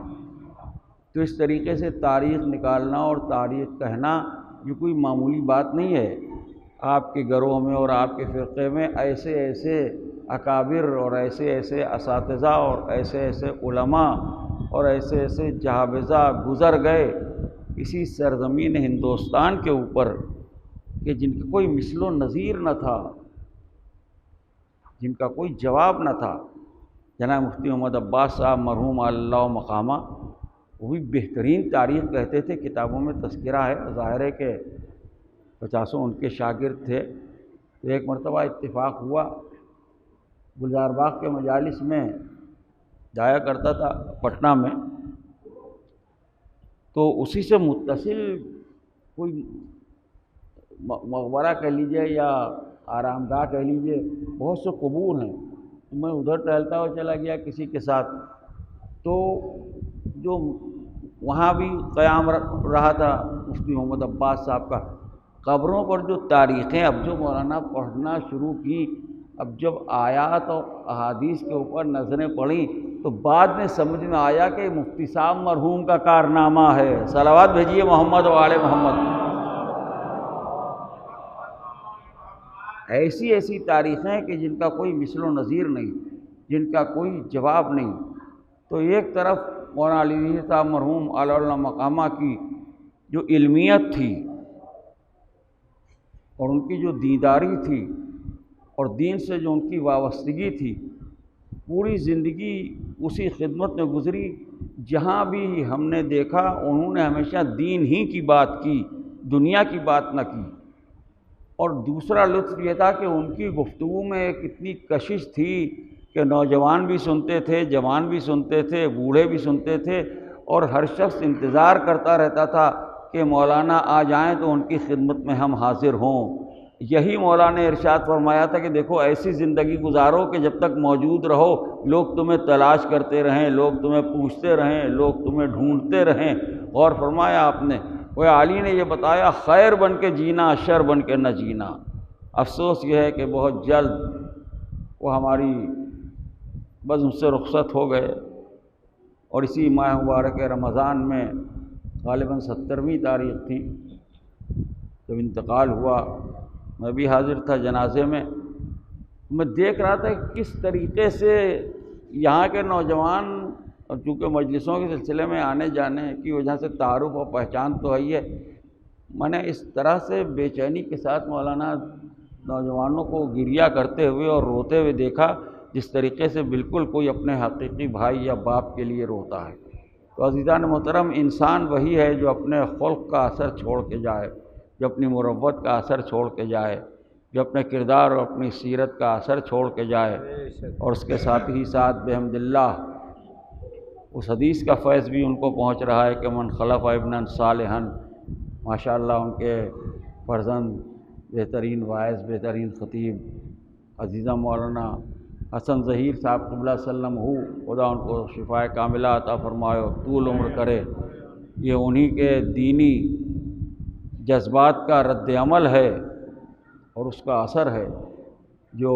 Speaker 1: تو اس طریقے سے تاریخ نکالنا اور تاریخ کہنا یہ کوئی معمولی بات نہیں ہے۔ آپ کے گھروں میں اور آپ کے فرقے میں ایسے ایسے اکابر اور ایسے ایسے اساتذہ اور ایسے ایسے علماء اور ایسے ایسے جہابذہ گزر گئے اسی سرزمین ہندوستان کے اوپر کہ جن کا کوئی مثل و نظیر نہ تھا، جن کا کوئی جواب نہ تھا۔ جناب مفتی محمد عباس صاحب مرحوم اللہ مقامہ، وہ بھی بہترین تاریخ کہتے تھے، کتابوں میں تذکرہ ہے، ظاہر ہے کہ 50 ان کے شاگرد تھے۔ تو ایک مرتبہ اتفاق ہوا، گلزار باغ کے مجالس میں جایا کرتا تھا پٹنہ میں، تو اسی سے متصل کوئی مقبرہ کہہ لیجیے یا آرام گاہ کہہ لیجیے، بہت سے قبور ہیں۔ میں ادھر ٹہلتا ہوا چلا گیا کسی کے ساتھ، تو جو وہاں بھی قیام رہا تھا مفتی محمد عباس صاحب کا، قبروں پر جو تاریخیں اب جو مولانا پڑھنا شروع کی، اب جب آیات اور احادیث کے اوپر نظریں پڑیں تو بعد میں سمجھ میں آیا کہ مفتی صاحب مرحوم کا کارنامہ ہے۔ صلوات بھیجیے محمد و آل محمد۔ ایسی ایسی تاریخیں کہ جن کا کوئی مثل و نظیر نہیں، جن کا کوئی جواب نہیں۔ تو ایک طرف مولانا علی صاحب مرحوم اللہ مقامہ کی جو علمیت تھی اور ان کی جو دینداری تھی اور دین سے جو ان کی وابستگی تھی، پوری زندگی اسی خدمت میں گزری۔ جہاں بھی ہم نے دیکھا انہوں نے ہمیشہ دین ہی کی بات کی، دنیا کی بات نہ کی۔ اور دوسرا لطف یہ تھا کہ ان کی گفتگو میں ایک اتنی کشش تھی کہ نوجوان بھی سنتے تھے، جوان بھی سنتے تھے، بوڑھے بھی سنتے تھے، اور ہر شخص انتظار کرتا رہتا تھا کہ مولانا آ جائیں تو ان کی خدمت میں ہم حاضر ہوں۔ یہی مولانا نے ارشاد فرمایا تھا کہ دیکھو ایسی زندگی گزارو کہ جب تک موجود رہو لوگ تمہیں تلاش کرتے رہیں، لوگ تمہیں پوچھتے رہیں، لوگ تمہیں ڈھونڈتے رہیں۔ اور فرمایا آپ نے، وہ علی نے یہ بتایا، خیر بن کے جینا، شر بن کے نہ جینا۔ افسوس یہ ہے کہ بہت جلد وہ ہماری بزم سے رخصت ہو گئے، اور اسی ماہ مبارک رمضان میں غالباً 70ویں تاریخ تھی جب انتقال ہوا۔ میں بھی حاضر تھا جنازے میں۔ میں دیکھ رہا تھا کہ کس طریقے سے یہاں کے نوجوان، اور چونکہ مجلسوں کے سلسلے میں آنے جانے کی وجہ سے تعارف اور پہچان تو ہے ہی ہے، میں نے اس طرح سے بے چینی کے ساتھ مولانا نوجوانوں کو گریہ کرتے ہوئے اور روتے ہوئے دیکھا جس طریقے سے بالکل کوئی اپنے حقیقی بھائی یا باپ کے لیے روتا ہے۔ تو عزیزان محترم، انسان وہی ہے جو اپنے خلق کا اثر چھوڑ کے جائے، جو اپنی مروت کا اثر چھوڑ کے جائے، جو اپنے کردار اور اپنی سیرت کا اثر چھوڑ کے جائے، اور اس کے ساتھ ہی ساتھ بحمد اللہ اس حدیث کا فیض بھی ان کو پہنچ رہا ہے کہ من خلف ابنا صالحا، ماشاءاللہ ان کے فرزند بہترین واعظ، بہترین خطیب عزیزہ مولانا حسن ظہیر صاحب قبلہ سلم ہو، خدا ان کو شفائے کاملہ عطا فرمائے اور طول عمر کرے، یہ انہی کے دینی جذبات کا رد عمل ہے اور اس کا اثر ہے جو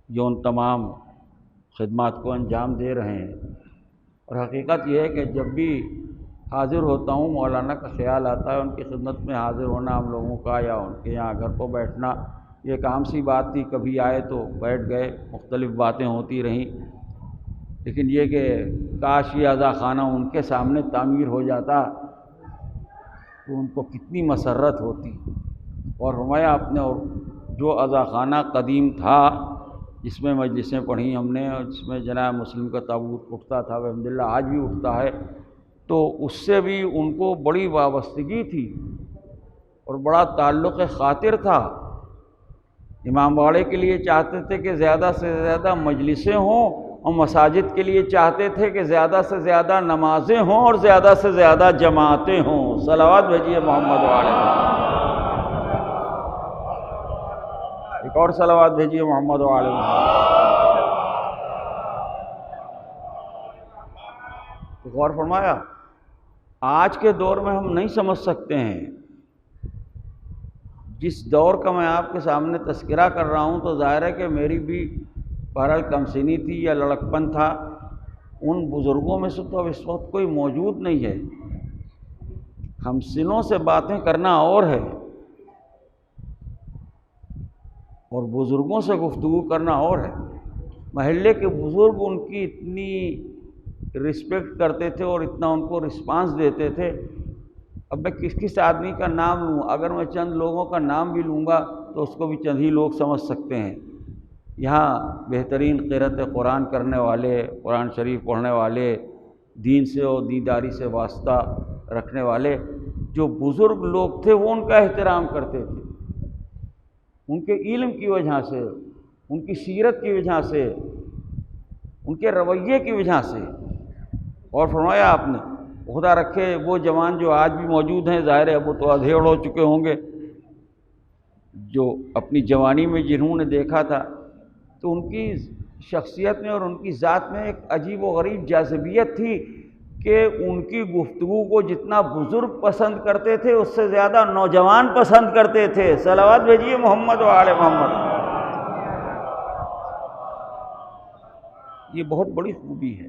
Speaker 1: ان تمام خدمات کو انجام دے رہے ہیں۔ اور حقیقت یہ ہے کہ جب بھی حاضر ہوتا ہوں مولانا کا خیال آتا ہے، ان کی خدمت میں حاضر ہونا ہم لوگوں کا، یا ان کے یہاں گھر کو بیٹھنا، یہ ایک عام سی بات تھی، کبھی آئے تو بیٹھ گئے، مختلف باتیں ہوتی رہیں، لیکن یہ کہ کاش یہ عزا خانہ ان کے سامنے تعمیر ہو جاتا تو ان کو کتنی مسرت ہوتی۔ اور فرمایا آپ نے، اور جو عزا خانہ قدیم تھا جس میں مجلسیں پڑھی ہم نے، اور جس میں جناب مسلم کا تابوت اٹھتا تھا، الحمدللہ آج بھی اٹھتا ہے، تو اس سے بھی ان کو بڑی وابستگی تھی اور بڑا تعلق خاطر تھا۔ امام باڑے کے لیے چاہتے تھے کہ زیادہ سے زیادہ مجلسیں ہوں، اور مساجد کے لیے چاہتے تھے کہ زیادہ سے زیادہ نمازیں ہوں اور زیادہ سے زیادہ جماعتیں ہوں۔ صلوات بھیجیے محمد والے، ایک اور صلوات بھیجیے محمد والے۔ تو غور فرمایا، آج کے دور میں ہم نہیں سمجھ سکتے ہیں، جس دور کا میں آپ کے سامنے تذکرہ کر رہا ہوں، تو ظاہر ہے کہ میری بھی بہرحال کم سنی تھی یا لڑکپن تھا، ان بزرگوں میں سے تو اب اس وقت کوئی موجود نہیں ہے۔ ہم سنوں سے باتیں کرنا اور ہے، اور بزرگوں سے گفتگو کرنا اور ہے۔ محلے کے بزرگ ان کی اتنی رسپیکٹ کرتے تھے اور اتنا ان کو رسپانس دیتے تھے۔ اب میں کس آدمی کا نام لوں؟ اگر میں چند لوگوں کا نام بھی لوں گا تو اس کو بھی چند ہی لوگ سمجھ سکتے ہیں۔ یہاں بہترین قرأت قرآن کرنے والے، قرآن شریف پڑھنے والے، دین سے اور دینداری سے واسطہ رکھنے والے جو بزرگ لوگ تھے، وہ ان کا احترام کرتے تھے، ان کے علم کی وجہ سے، ان کی سیرت کی وجہ سے، ان کے رویے کی وجہ سے۔ اور فرمایا آپ نے، خدا رکھے وہ جوان جو آج بھی موجود ہیں، ظاہر ہے وہ تو ادھیڑ ہو چکے ہوں گے، جو اپنی جوانی میں جنہوں نے دیکھا تھا، تو ان کی شخصیت میں اور ان کی ذات میں ایک عجیب و غریب جاذبیت تھی کہ ان کی گفتگو کو جتنا بزرگ پسند کرتے تھے، اس سے زیادہ نوجوان پسند کرتے تھے۔ صلوات بھیجیے محمد و آل محمد۔ یہ بہت بڑی خوبی ہے،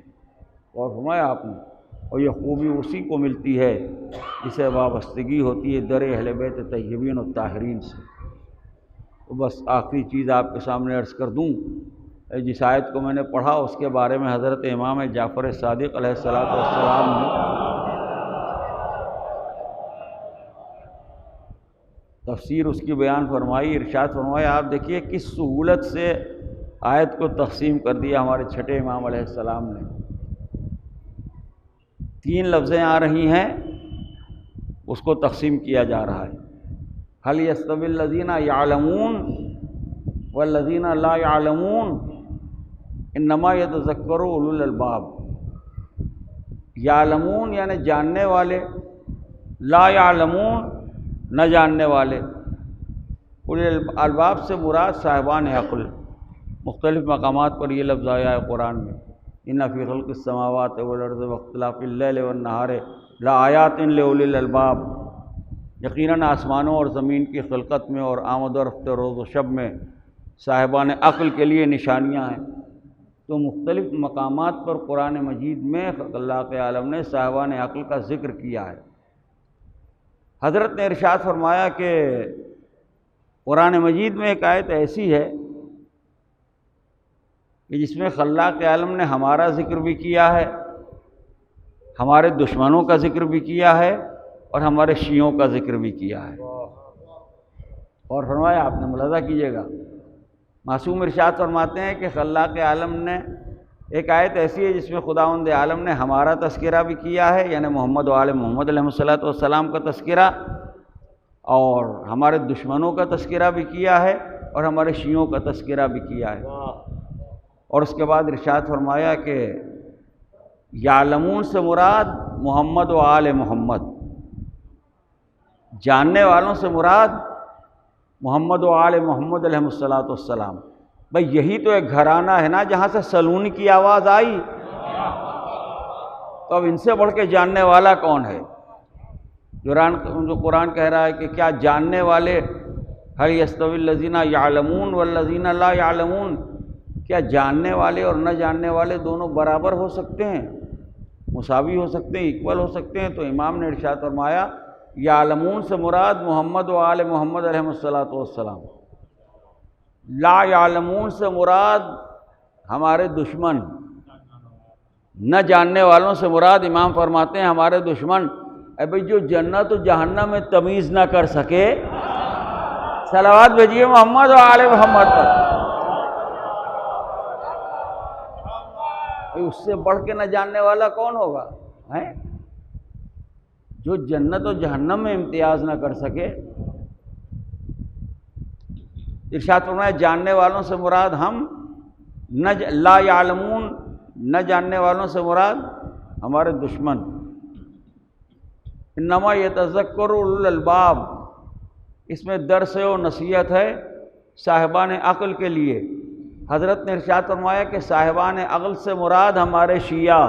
Speaker 1: اور فرمایا آپ نے، اور یہ خوبی اسی کو ملتی ہے جسے وابستگی ہوتی ہے در اہل بیت طیبین و طاہرین سے۔ تو بس آخری چیز آپ کے سامنے عرض کر دوں، جس آیت کو میں نے پڑھا اس کے بارے میں حضرت امام جعفر صادق علیہ السلام نے تفسیر اس کی بیان فرمائی، ارشاد فرمایا، آپ دیکھیے کس سہولت سے آیت کو تقسیم کر دیا ہمارے چھٹے امام علیہ السلام نے۔ 3 لفظیں آ رہی ہیں، اس کو تقسیم کیا جا رہا ہے۔ هل يستوي الذين يعلمون والذين لا يعلمون انما يتذكر اولو الالباب۔ یعلمون یعنی جاننے والے، لا يعلمون نہ جاننے والے۔ اولو الالباب سے مراد صاحبان عقل۔ مختلف مقامات پر یہ لفظ آیا ہے قرآن میں، ان فی خلق السماوات والارض واختلاف اللیل والنہار لآیات لاولی الالباب۔ یقیناً آسمانوں اور زمین کی خلقت میں اور آمد و رفت روز و شب میں صاحبان عقل کے لیے نشانیاں ہیں۔ تو مختلف مقامات پر قرآن مجید میں اللہ کے عالم نے صاحبان عقل کا ذکر کیا ہے۔ حضرت نے ارشاد فرمایا کہ قرآن مجید میں ایک آیت ایسی ہے کہ جس میں خلاق عالم نے ہمارا ذکر بھی کیا ہے، ہمارے دشمنوں کا ذکر بھی کیا ہے، اور ہمارے شیعوں کا ذکر بھی کیا ہے۔ اور فرمایا آپ نے، ملاحظہ کیجیے گا، معصوم ارشاد فرماتے ہیں کہ خلاق عالم نے ایک آیت ایسی ہے جس میں خداوند عالم نے ہمارا تذکرہ بھی کیا ہے، یعنی محمد و آل محمد علیہ السلام کا تذکرہ، اور ہمارے دشمنوں کا تذکرہ بھی کیا ہے، اور ہمارے شیعوں کا تذکرہ بھی کیا ہے۔ اور اس کے بعد ارشاد فرمایا کہ یعلمون سے مراد محمد و آل محمد، جاننے والوں سے مراد محمد و آل محمد علیہ السلام۔ بھئی یہی تو ایک گھرانہ ہے نا جہاں سے سلون کی آواز آئی، تو اب ان سے بڑھ کے جاننے والا کون ہے؟ جو قرآن کہہ رہا ہے کہ کیا جاننے والے هل یستوی الذین یعلمون والذین لا یعلمون، کیا جاننے والے اور نہ جاننے والے دونوں برابر ہو سکتے ہیں، مساوی ہو سکتے ہیں، ایکول ہو سکتے ہیں؟ تو امام نے ارشاد فرمایا یعلمون سے مراد محمد و آل محمد علیہ الصلاۃ والسلام، لا یعلمون سے مراد ہمارے دشمن، نہ جاننے والوں سے مراد امام فرماتے ہیں ہمارے دشمن۔ اے بھئی جو جنت و جہنم میں تمیز نہ کر سکے، صلوات بھیجیے محمد و آل محمد پر، اس سے بڑھ کے نہ جاننے والا کون ہوگا؟ جو جنت و جہنم میں امتیاز نہ کر سکے۔ ارشاد فرمایا جاننے والوں سے مراد ہم، لا یعلمون نہ جاننے والوں سے مراد ہمارے دشمن۔ انما یتذکر اولو الالباب، اس میں درس و نصیحت ہے صاحبان عقل کے لیے۔ حضرت نے ارشاد فرمایا کہ صاحبان عقل سے مراد ہمارے شیعہ،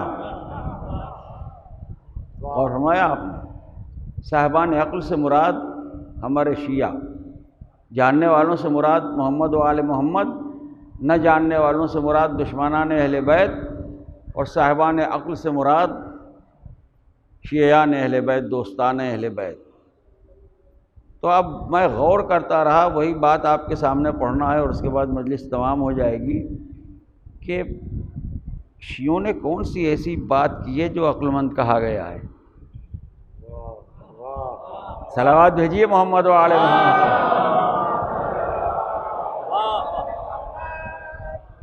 Speaker 1: اور فرمایا آپ نے صاحبان عقل سے مراد ہمارے شیعہ، جاننے والوں سے مراد محمد و آل محمد، نہ جاننے والوں سے مراد دشمنان اہل بیت، اور صاحبان عقل سے مراد شیعان اہل بیت، دوستان اہل بیت۔ تو اب میں غور کرتا رہا، وہی بات آپ کے سامنے پڑھنا ہے اور اس کے بعد مجلس تمام ہو جائے گی، کہ شیعوں نے کون سی ایسی بات کی ہے جو عقل مند کہا گیا ہے؟ صلوات بھیجیے محمد و آل محمد۔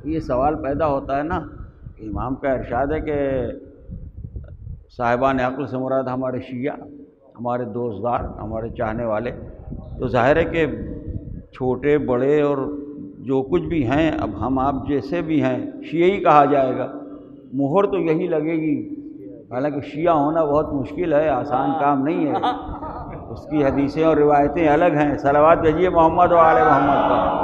Speaker 1: یہ سوال پیدا ہوتا ہے نا، امام کا ارشاد ہے کہ صاحبان عقل سے مراد ہمارے شیعہ، ہمارے دوستدار، ہمارے چاہنے والے۔ تو ظاہر ہے کہ چھوٹے بڑے اور جو کچھ بھی ہیں، اب ہم آپ جیسے بھی ہیں شیعہ ہی کہا جائے گا، مہر تو یہی لگے گی۔ حالانکہ شیعہ ہونا بہت مشکل ہے، آسان کام نہیں ہے، اس کی حدیثیں اور روایتیں الگ ہیں۔ صلوات بھیجیے محمد و آل محمد پر۔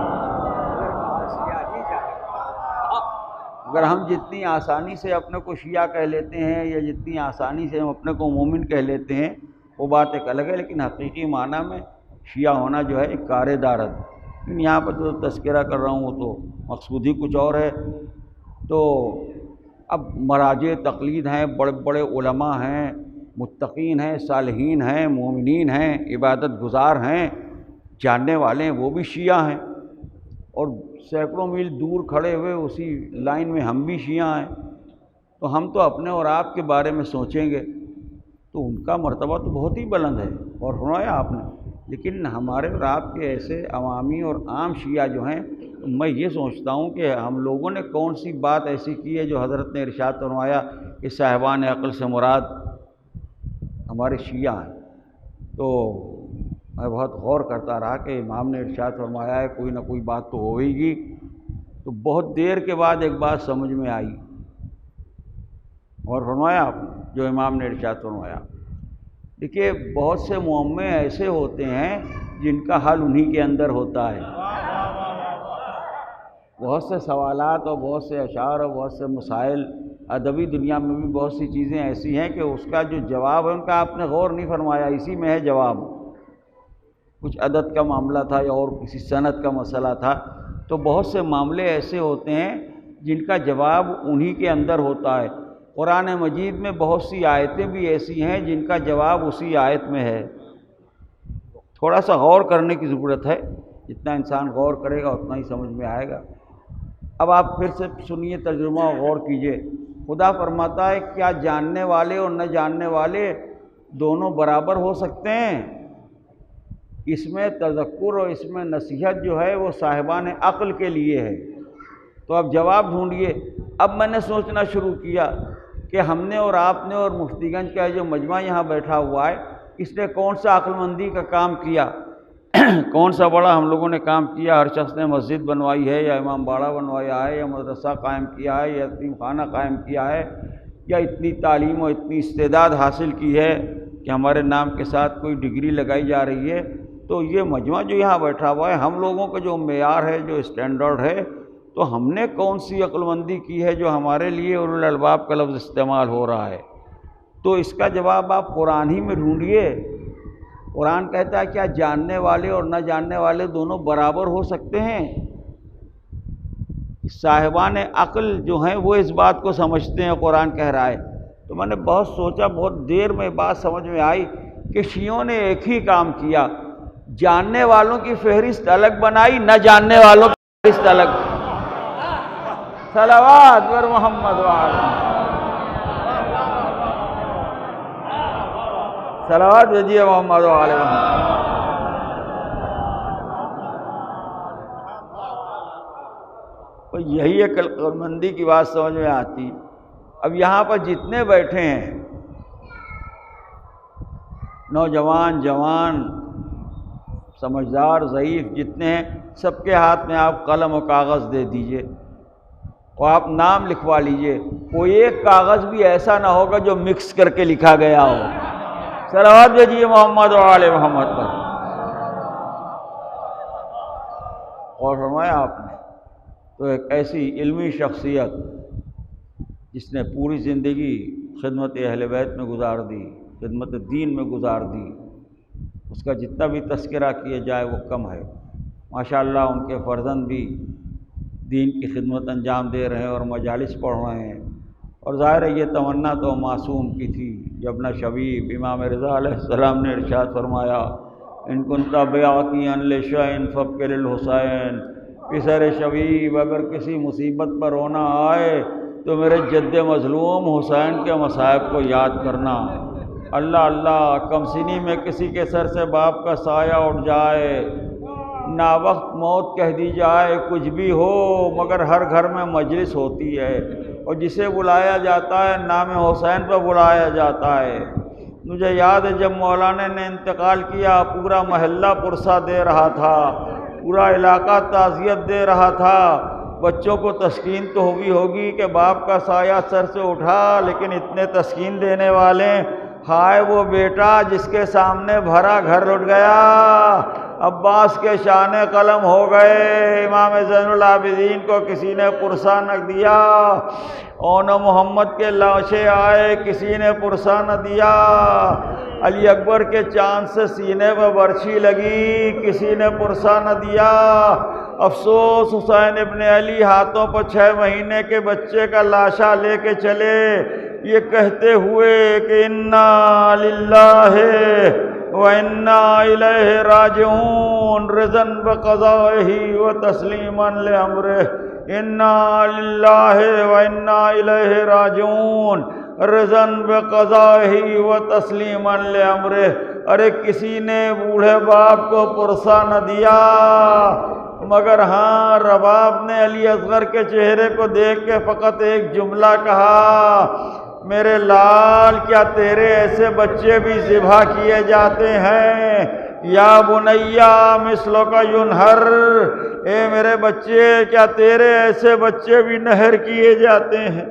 Speaker 1: اگر ہم جتنی آسانی سے اپنے کو شیعہ کہہ لیتے ہیں یا جتنی آسانی سے ہم اپنے کو مومن کہہ لیتے ہیں، وہ بات ایک الگ ہے، لیکن حقیقی معنی میں شیعہ ہونا جو ہے ایک کار دارد۔ لیکن یہاں پر جو تذکرہ کر رہا ہوں وہ تو مقصود ہی کچھ اور ہے۔ تو اب مراجع تقلید ہیں، بڑے بڑے علماء ہیں، متقین ہیں، صالحین ہیں، مومنین ہیں، عبادت گزار ہیں، جاننے والے ہیں، وہ بھی شیعہ ہیں، اور سینکڑوں میل دور کھڑے ہوئے اسی لائن میں ہم بھی شیعہ ہیں۔ تو ہم تو اپنے اور آپ کے بارے میں سوچیں گے تو ان کا مرتبہ تو بہت ہی بلند ہے، اور فرمایا آپ نے، لیکن ہمارے اور آپ کے ایسے عوامی اور عام شیعہ جو ہیں، میں یہ سوچتا ہوں کہ ہم لوگوں نے کون سی بات ایسی کی ہے جو حضرت نے ارشاد فرمایا کہ صاحبان عقل سے مراد ہمارے شیعہ ہیں۔ تو میں بہت غور کرتا رہا کہ امام نے ارشاد فرمایا ہے کوئی نہ کوئی بات تو ہوئے گی۔ تو بہت دیر کے بعد ایک بات سمجھ میں آئی، اور فرمایا آپ نے جو امام نے ارشاد فرمایا۔ دیکھیے بہت سے معمے ایسے ہوتے ہیں جن کا حل انہی کے اندر ہوتا ہے۔ بہت سے سوالات اور بہت سے اشعار اور بہت سے مسائل، ادبی دنیا میں بھی بہت سی چیزیں ایسی ہیں کہ اس کا جو جواب ہے ان کا آپ نے غور نہیں فرمایا، اسی میں ہے جواب۔ کچھ عدد کا معاملہ تھا یا اور کسی صنعت کا مسئلہ تھا، تو بہت سے معاملے ایسے ہوتے ہیں جن کا جواب انہی کے اندر ہوتا ہے۔ قرآن مجید میں بہت سی آیتیں بھی ایسی ہیں جن کا جواب اسی آیت میں ہے۔ تھوڑا سا غور کرنے کی ضرورت ہے، جتنا انسان غور کرے گا اتنا ہی سمجھ میں آئے گا۔ اب آپ پھر سے سنیے، ترجمہ اور غور کیجئے۔ خدا فرماتا ہے کیا جاننے والے اور نہ جاننے والے دونوں برابر ہو سکتے ہیں؟ اس میں تذکر اور اس میں نصیحت جو ہے وہ صاحبان عقل کے لیے ہے۔ تو اب جواب ڈھونڈیے۔ اب میں نے سوچنا شروع کیا کہ ہم نے اور آپ نے اور مفتی گنج کا جو مجمع یہاں بیٹھا ہوا ہے، اس نے کون سا عقل مندی کا کام کیا، کون سا بڑا ہم لوگوں نے کام کیا؟ ہر شخص نے مسجد بنوائی ہے، یا امام باڑہ بنوایا ہے، یا مدرسہ قائم کیا ہے، یا یتیم خانہ قائم کیا ہے، یا اتنی تعلیم اور اتنی استعداد حاصل کی ہے کہ ہمارے نام کے ساتھ کوئی ڈگری لگائی جا رہی ہے۔ تو یہ مجمع جو یہاں بیٹھا ہوا ہے، ہم لوگوں کا جو معیار ہے، جو اسٹینڈرڈ ہے، تو ہم نے کون سی عقل مندی کی ہے جو ہمارے لیے اولو الالباب کا لفظ استعمال ہو رہا ہے؟ تو اس کا جواب آپ قرآن ہی میں ڈھونڈیے۔ قرآن کہتا ہے کیا جاننے والے اور نہ جاننے والے دونوں برابر ہو سکتے ہیں؟ صاحبان عقل جو ہیں وہ اس بات کو سمجھتے ہیں، قرآن کہہ رہا ہے۔ تو میں نے بہت سوچا، بہت دیر میں بات سمجھ میں آئی کہ شیعوں نے ایک ہی کام کیا، جاننے والوں کی فہرست الگ بنائی، نہ جاننے والوں کی فہرست الگ۔ صلوات بر محمد وعلی صلوات بھیجیے محمد وعلی محمد۔ تو یہی ایک عقل مندی کی بات سمجھ میں آتی۔ اب یہاں پر جتنے بیٹھے ہیں، نوجوان، جوان، سمجھدار، ضعیف، جتنے ہیں، سب کے ہاتھ میں آپ قلم و کاغذ دے دیجئے اور آپ نام لکھوا لیجئے۔ کوئی ایک کاغذ بھی ایسا نہ ہوگا جو مکس کر کے لکھا گیا ہو۔ صلوات بھیجیے محمد وعلی محمد پر۔ اور فرمایا آپ نے تو ایک ایسی علمی شخصیت جس نے پوری زندگی خدمت اہل بیت میں گزار دی، خدمت دین میں گزار دی، اس کا جتنا بھی تذکرہ کیا جائے وہ کم ہے۔ ماشاءاللہ ان کے فرزند بھی دین کی خدمت انجام دے رہے ہیں اور مجالس پڑھ رہے ہیں، اور ظاہر ہے یہ تمنا تو معصوم کی تھی۔ جب نہ شبیب امام رضا علیہ السلام نے ارشاد فرمایا ان کنت باقیا لشیء فابق للحسین، پسر شبیب اگر کسی مصیبت پر رونا آئے تو میرے جد مظلوم حسین کے مصائب کو یاد کرنا۔ اللہ اللہ، کم سنی میں کسی کے سر سے باپ کا سایہ اٹھ جائے، نا وقت موت کہہ دی جائے، کچھ بھی ہو مگر ہر گھر میں مجلس ہوتی ہے، اور جسے بلایا جاتا ہے نام حسین پہ بلایا جاتا ہے۔ مجھے یاد ہے جب مولانا نے انتقال کیا، پورا محلہ پرسہ دے رہا تھا، پورا علاقہ تعزیت دے رہا تھا۔ بچوں کو تسکین تو ہوگی کہ باپ کا سایہ سر سے اٹھا، لیکن اتنے تسکین دینے والے، ہائے وہ بیٹا جس کے سامنے بھرا گھر لٹ گیا، عباس کے شان قلم ہو گئے، امام زین العابدین کو کسی نے پرسہ نہ دیا، اون محمد کے لاشیں آئے کسی نے پرسہ نہ دیا، علی اکبر کے چاند سے سینے پہ برچھی لگی کسی نے پرسہ نہ دیا۔ افسوس حسین ابن علی ہاتھوں پر 6 مہینے کے بچے کا لاشا لے کے چلے، یہ کہتے ہوئے کہ انا للہ وَإِنَّا إِلَيْهِ رَاجِعُونَ رِضًا بِقَضَائِهِ وَتَسْلِيمًا لِأَمْرِهِ، اِنَّا لِلَّهِ وَإِنَّا إِلَيْهِ رَاجِعُونَ رِضًا بِقَضَائِهِ وَتَسْلِيمًا لِأَمْرِهِ۔ ارے کسی نے بوڑھے باپ کو پرسہ نہ دیا، مگر ہاں رباب نے علی اصغر کے چہرے کو دیکھ کے فقط ایک جملہ کہا، میرے لال کیا تیرے ایسے بچے بھی ذبح کیے جاتے ہیں؟ یا بنیا مثلک ینہر، اے میرے بچے کیا تیرے ایسے بچے بھی نہر کیے جاتے ہیں؟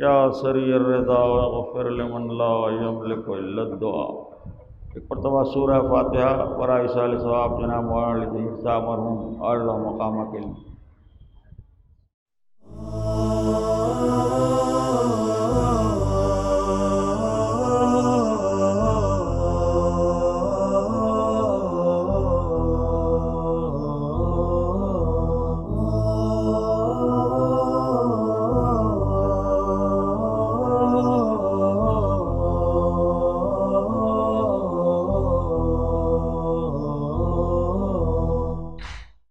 Speaker 1: یا سری الرضا واغفر لمن لا یملک الا الدعاء۔ ایک مرتبہ سورہ فاتحہ برائے ایصال ثواب جناب مولانا علی صاحب مرحوم اللہ مقامہ کے لیے